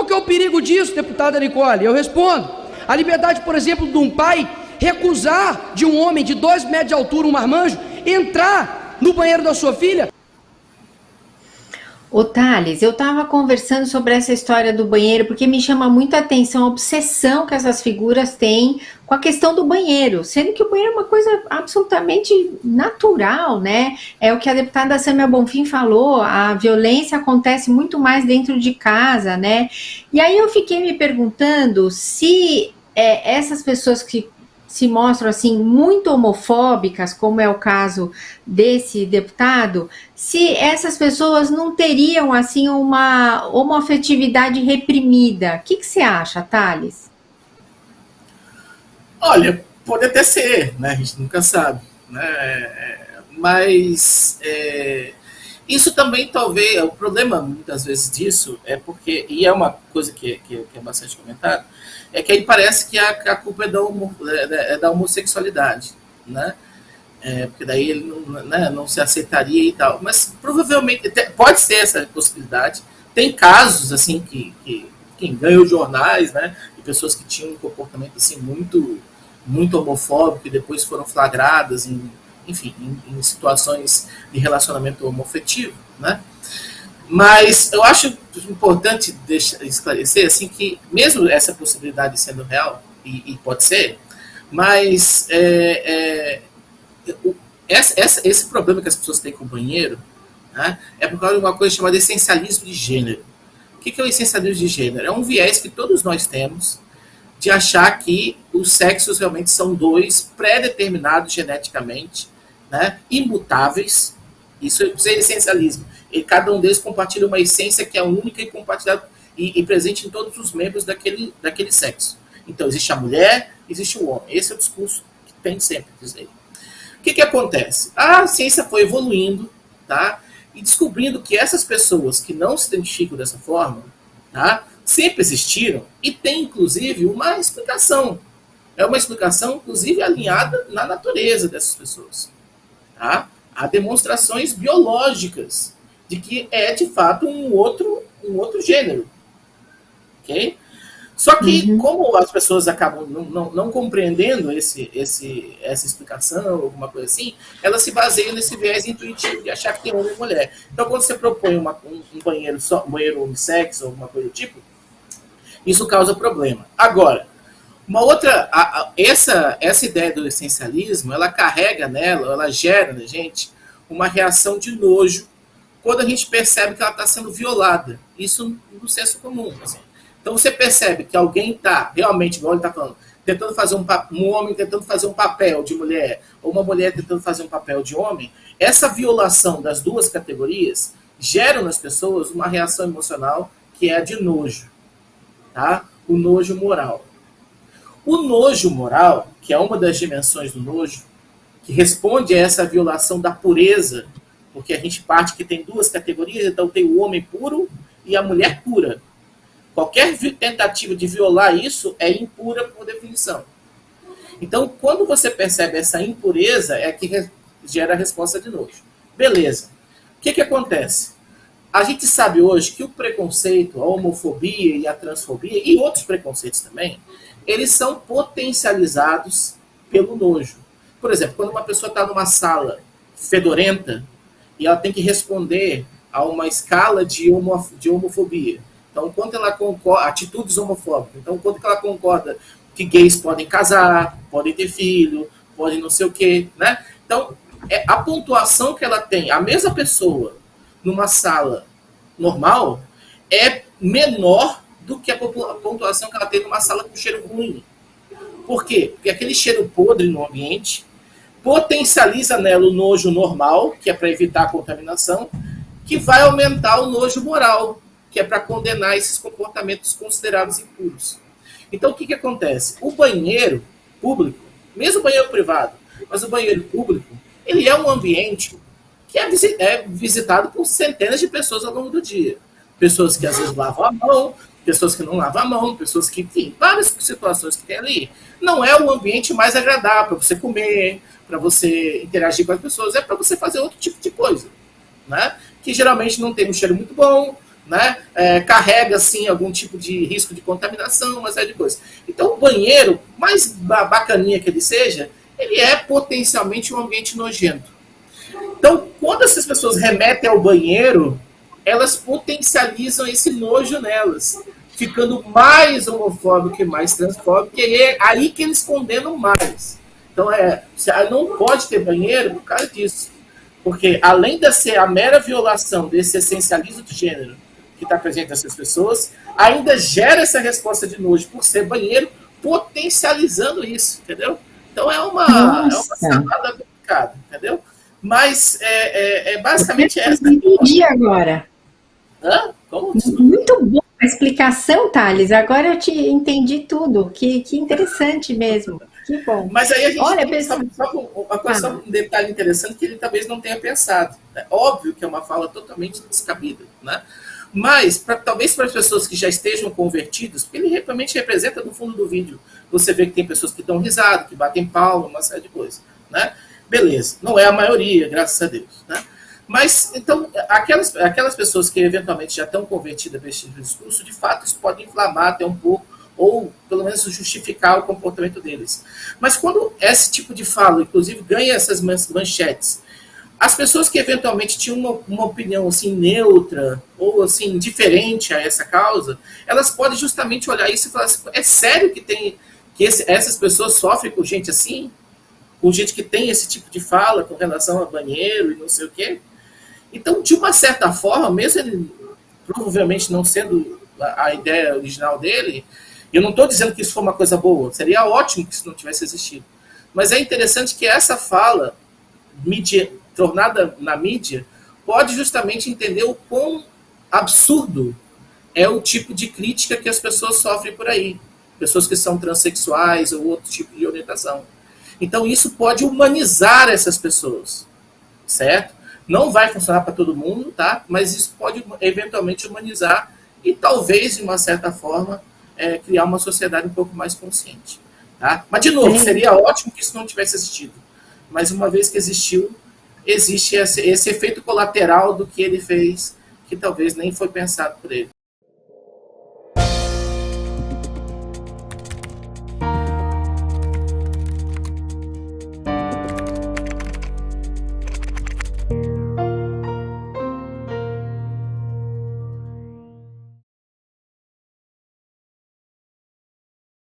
que é o perigo disso, deputada Nicole? Eu respondo: a liberdade, por exemplo, de um pai recusar de um homem de 2 metros de altura, um marmanjo, entrar no banheiro da sua filha. Ô Thales, eu estava conversando sobre essa história do banheiro, porque me chama muito a atenção a obsessão que essas figuras têm com a questão do banheiro, sendo que o banheiro é uma coisa absolutamente natural, né? É o que a deputada Sâmia Bonfim falou, a violência acontece muito mais dentro de casa, né? E aí eu fiquei me perguntando se essas pessoas que se mostram assim muito homofóbicas, como é o caso desse deputado, se essas pessoas não teriam assim uma homoafetividade reprimida. O que você acha, Thales? Olha, pode até ser, né? A gente nunca sabe, né? Mas isso também talvez, o problema muitas vezes disso é porque, e é uma coisa que é bastante comentada, é que aí parece que a culpa é da homossexualidade, né? Porque daí ele não se aceitaria e tal. Mas provavelmente pode ser essa possibilidade. Tem casos assim que quem ganhou jornais, né? De pessoas que tinham um comportamento assim muito homofóbico e depois foram flagradas em situações de relacionamento homoafetivo, né? Mas eu acho importante esclarecer assim, que mesmo essa possibilidade sendo real, e pode ser, mas esse problema que as pessoas têm com o banheiro, né, é por causa de uma coisa chamada essencialismo de gênero. O que é o essencialismo de gênero? É um viés que todos nós temos de achar que os sexos realmente são 2 pré-determinados geneticamente, né, imutáveis. Isso é essencialismo. E cada um deles compartilha uma essência que é única e compartilhada e presente em todos os membros daquele sexo. Então, existe a mulher, existe o homem. Esse é o discurso que tem sempre dizer. O que acontece? A ciência foi evoluindo, tá? E descobrindo que essas pessoas que não se identificam dessa forma, tá, sempre existiram e tem, inclusive, uma explicação. É uma explicação, inclusive, alinhada na natureza dessas pessoas. Tá? Há demonstrações biológicas de que é, de fato, um outro gênero. Ok? Só que, como as pessoas acabam não compreendendo essa explicação, alguma coisa assim, elas se baseiam nesse viés intuitivo de achar que tem homem e mulher. Então, quando você propõe um banheiro unissex ou alguma coisa do tipo, isso causa problema. Agora, uma outra, essa ideia do essencialismo, ela carrega nela, ela gera na gente uma reação de nojo quando a gente percebe que ela está sendo violada. Isso no senso comum. Assim. Então você percebe que alguém está realmente, igual ele está falando, tentando fazer um homem tentando fazer um papel de mulher, ou uma mulher tentando fazer um papel de homem, essa violação das duas categorias gera nas pessoas uma reação emocional que é a de nojo. Tá? O nojo moral. O nojo moral, que é uma das dimensões do nojo, que responde a essa violação da pureza, porque a gente parte que tem 2 categorias, então tem o homem puro e a mulher pura. Qualquer tentativa de violar isso é impura por definição. Então, quando você percebe essa impureza, é que gera a resposta de nojo. Beleza. O que acontece? A gente sabe hoje que o preconceito, a homofobia e a transfobia, e outros preconceitos também, eles são potencializados pelo nojo. Por exemplo, quando uma pessoa está numa sala fedorenta e ela tem que responder a uma escala de homofobia. Então, quanto ela concorda, atitudes homofóbicas. Então, quanto ela concorda que gays podem casar, podem ter filho, podem não sei o quê, né? Então, a pontuação que ela tem, a mesma pessoa numa sala normal, é menor do que a pontuação que ela tem numa sala com cheiro ruim. Por quê? Porque aquele cheiro podre no ambiente potencializa nela o nojo normal, que é para evitar a contaminação, que vai aumentar o nojo moral, que é para condenar esses comportamentos considerados impuros. Então, o que acontece? O banheiro público, mesmo o banheiro privado, mas o banheiro público, ele é um ambiente que é visitado por centenas de pessoas ao longo do dia. Pessoas que às vezes lavam a mão, pessoas que não lavam a mão, pessoas que, enfim, várias situações que tem ali. Não é o ambiente mais agradável para você comer, para você interagir com as pessoas, é para você fazer outro tipo de coisa, né? Que geralmente não tem um cheiro muito bom, né? Carrega, assim, algum tipo de risco de contaminação, uma série de coisas. Então, o banheiro, mais bacaninha que ele seja, ele é potencialmente um ambiente nojento. Então, quando essas pessoas remetem ao banheiro, elas potencializam esse nojo nelas, ficando mais homofóbico e mais transfóbico, e é aí que eles condenam mais. Então, não pode ter banheiro por causa disso. Porque, além de ser a mera violação desse essencialismo de gênero que está presente nessas pessoas, ainda gera essa resposta de nojo por ser banheiro, potencializando isso, entendeu? Então, é uma salada complicada, entendeu? Mas, basicamente essa. Eu entendi agora. Hã? Como? Muito boa a explicação, Thales. Agora eu te entendi tudo. Que interessante mesmo. Que bom. Mas aí a gente Olha, tem só um detalhe interessante que ele talvez não tenha pensado. É óbvio que é uma fala totalmente descabida, né? Mas, talvez para as pessoas que já estejam convertidas, porque ele realmente representa no fundo do vídeo. Você vê que tem pessoas que dão risada, que batem palma, uma série de coisas, né? Beleza, não é a maioria, graças a Deus, né? Mas, então, aquelas pessoas que eventualmente já estão convertidas para esse discurso, de fato, isso pode inflamar até um pouco, ou pelo menos justificar o comportamento deles. Mas quando esse tipo de fala, inclusive, ganha essas manchetes, as pessoas que eventualmente tinham uma opinião assim neutra, ou assim, diferente a essa causa, elas podem justamente olhar isso e falar assim, é sério que essas pessoas sofrem com gente assim? Com gente que tem esse tipo de fala com relação a banheiro e não sei o quê? Então, de uma certa forma, mesmo ele provavelmente não sendo a ideia original dele, eu não estou dizendo que isso foi uma coisa boa, seria ótimo que isso não tivesse existido. Mas é interessante que essa fala, tornada na mídia, pode justamente entender o quão absurdo é o tipo de crítica que as pessoas sofrem por aí. Pessoas que são transexuais ou outro tipo de orientação. Então, isso pode humanizar essas pessoas, certo? Não vai funcionar para todo mundo, tá? Mas isso pode eventualmente humanizar e talvez, de uma certa forma, criar uma sociedade um pouco mais consciente. Tá? Mas, de novo, seria ótimo que isso não tivesse existido. Mas, uma vez que existiu, existe esse efeito colateral do que ele fez, que talvez nem foi pensado por ele.